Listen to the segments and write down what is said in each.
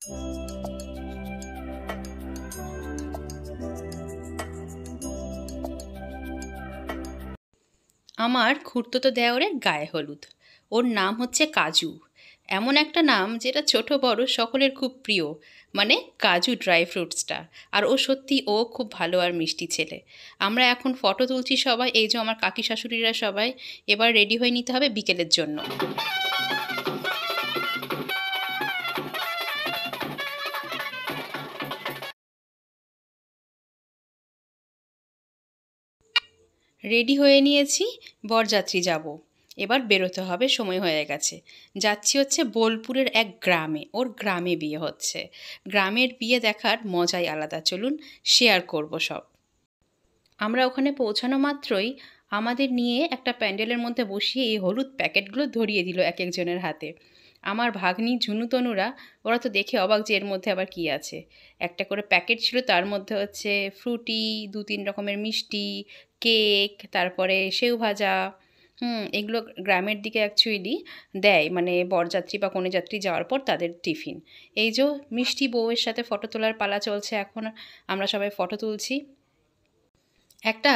আমার খুড়তুতো দেওরের গায়ে হলুদ। ওর নাম হচ্ছে কাজু। এমন একটা নাম যেটা ছোট বড় সকলের খুব প্রিয়, মানে কাজু ড্রাই ফ্রুটসটা। আর ও খুব ভালো আর মিষ্টি ছেলে। আমরা এখন ফটো তুলছি সবাই, এই যে আমার কাকি শাশুড়িরা সবাই। এবার রেডি হয়ে নিতে হবে বিকেলের জন্য। রেডি হয়ে নিয়েছি, বরযাত্রী যাব। এবার বেরোতে হবে, সময় হয়ে গেছে। যাচ্ছি হচ্ছে বোলপুরের এক গ্রামে, ওর গ্রামে বিয়ে হচ্ছে। গ্রামের বিয়ে দেখার মজাই আলাদা, চলুন শেয়ার করব সব। আমরা ওখানে পৌঁছানো মাত্রই আমাদের নিয়ে একটা প্যান্ডেলের মধ্যে বসিয়ে এই হলুদ প্যাকেটগুলো ধরিয়ে দিল এক একজনের হাতে। আমার ভাগ্নি ঝুনুতনুরা, ওরা তো দেখে অবাক যে এর মধ্যে আবার কী আছে। একটা করে প্যাকেট ছিল, তার মধ্যে হচ্ছে ফ্রুটি, 2-3 রকমের মিষ্টি, কেক, তারপরে সেউ ভাজা। এগুলো গ্রামের দিকে অ্যাকচুয়ালি দেয়, মানে বরযাত্রী বা কনেযাত্রী যাওয়ার পর তাদের টিফিন। এই যে মিষ্টি বউয়ের সাথে ফটো তোলার পালা চলছে এখন। আমরা সবাই ফটো তুলছি। একটা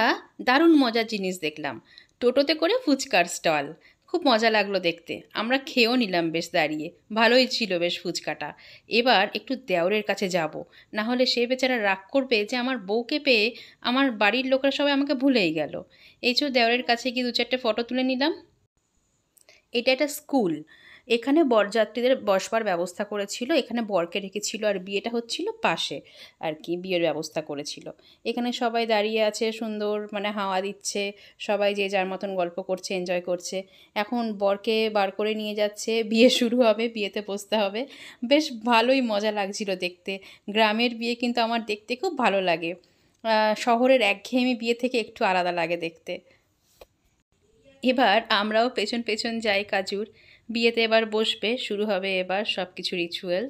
দারুণ মজার জিনিস দেখলাম, টোটোতে করে ফুচকার স্টল। খুব মজা লাগলো দেখতে। আমরা খেয়েও নিলাম বেশ দাঁড়িয়ে, ভালোই ছিল বেশ ফুচকাটা। এবার একটু দেওরের কাছে যাব, না হলে সে বেচারা রাগ করবে যে আমার বউকে পেয়ে আমার বাড়ির লোকেরা সবাই আমাকে ভুলেই গেল। এই যে দেওরের কাছে গিয়ে 2-4টে ফটো তুলে নিলাম। এটা একটা স্কুল। এখানে বরযাত্রীদের বসবার ব্যবস্থা করেছিল, এখানে বরকে রেখেছিল, আর বিয়েটা হচ্ছিল পাশে আর কি, বিয়ের ব্যবস্থা করেছিল। এখানে সবাই দাঁড়িয়ে আছে, সুন্দর মানে হাওয়া দিচ্ছে, সবাই যে যার মতন গল্প করছে, এনজয় করছে। এখন বরকে বার করে নিয়ে যাচ্ছে, বিয়ে শুরু হবে, বিয়েতে বসতে হবে। বেশ ভালোই মজা লাগছিল দেখতে। গ্রামের বিয়ে কিন্তু আমার দেখতে খুব ভালো লাগে। শহরের একঘেয়েমি বিয়ে থেকে একটু আলাদা লাগে দেখতে। এবার আমরাও পেছন পেছন যাই কাজুর। বিয়েতে এবার বসবে, শুরু হবে এবার সব কিছু রিচুয়াল।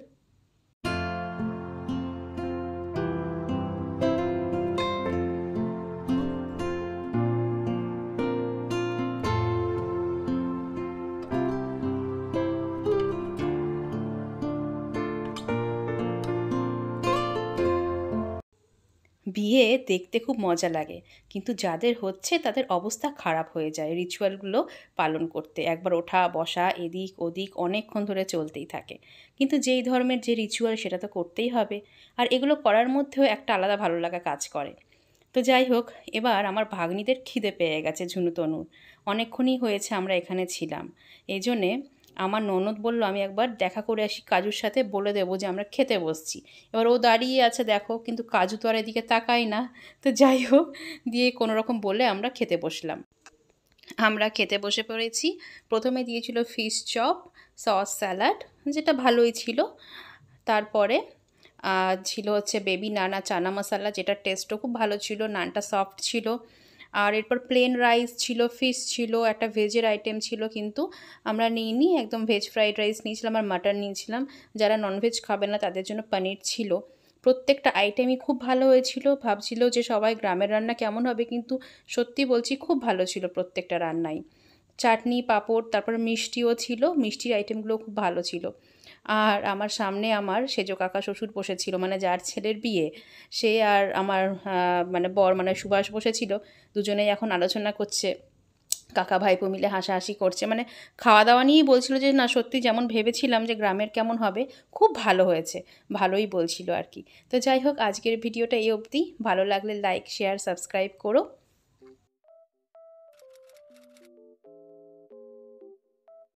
বিয়ে দেখতে খুব মজা লাগে, কিন্তু যাদের হচ্ছে তাদের অবস্থা খারাপ হয়ে যায় রিচুয়ালগুলো পালন করতে। একবার ওঠা বসা এদিক ওদিক অনেকক্ষণ ধরে চলতেই থাকে। কিন্তু যেই ধর্মের যে রিচুয়াল সেটা তো করতেই হবে। আর এগুলো করার মধ্যেও একটা আলাদা ভালো লাগা কাজ করে। তো যাই হোক, এবার আমার ভাগ্নিদের খিদে পেয়ে গেছে ঝুনুতনুর। অনেকক্ষণই হয়েছে আমরা এখানে ছিলাম। এই জন্যে আমার ননদ বলল আমি একবার দেখা করে আসি কাজুর সাথে, বলে দেবো যে আমরা খেতে বসছি। এবার ও দাঁড়িয়ে আছে দেখো, কিন্তু কাজু তো আর এদিকে তাকাই না। তো যাই হোক, দিয়ে কোনো রকম বলে আমরা খেতে বসলাম। আমরা খেতে বসে পড়েছি। প্রথমে দিয়েছিল ফিশ চপ, সস স্যালাড, যেটা ভালোই ছিল। তারপরে ছিল হচ্ছে বেবি নানা চানা মশলা, যেটার টেস্টও খুব ভালো ছিল, নানটা সফট ছিল। আর এরপর প্লেন রাইস ছিল, ফিশ ছিল, একটা ভেজের আইটেম ছিল, কিন্তু আমরা নিইনি, একদম ভেজ ফ্রাইড রাইস নিয়েছিলাম আর মাটন নিয়েছিলাম। যারা ননভেজ খাবে না তাদের জন্য পনির ছিল। প্রত্যেকটা আইটেমই খুব ভালো হয়েছিল। ভাবছিল যে সবাই গ্রামের রান্না কেমন হবে, কিন্তু সত্যি বলছি খুব ভালো ছিল প্রত্যেকটা রান্নাই। চাটনি, পাঁপড়, তারপর মিষ্টিও ছিল, মিষ্টির আইটেমগুলো খুব ভালো ছিল। আর আমার সামনে আমার সেজো কাকা শ্বশুর বসেছিল, মানে যার ছেলের বিয়ে, সে আর আমার মানে বর মানে সুভাষ বসেছিল। দুজনেই এখন আলোচনা করছে, কাকা ভাইপো মিলে হাসাহাসি করছে, মানে খাওয়া দাওয়া নিয়েই বলছিল যে না সত্যি যেমন ভেবেছিলাম যে গ্রামের কেমন হবে, খুব ভালো হয়েছে, ভালোই বলছিল আর কি। তো যাই হোক, আজকের ভিডিওটা এই অবধি। ভালো লাগলে লাইক শেয়ার সাবস্ক্রাইব করো।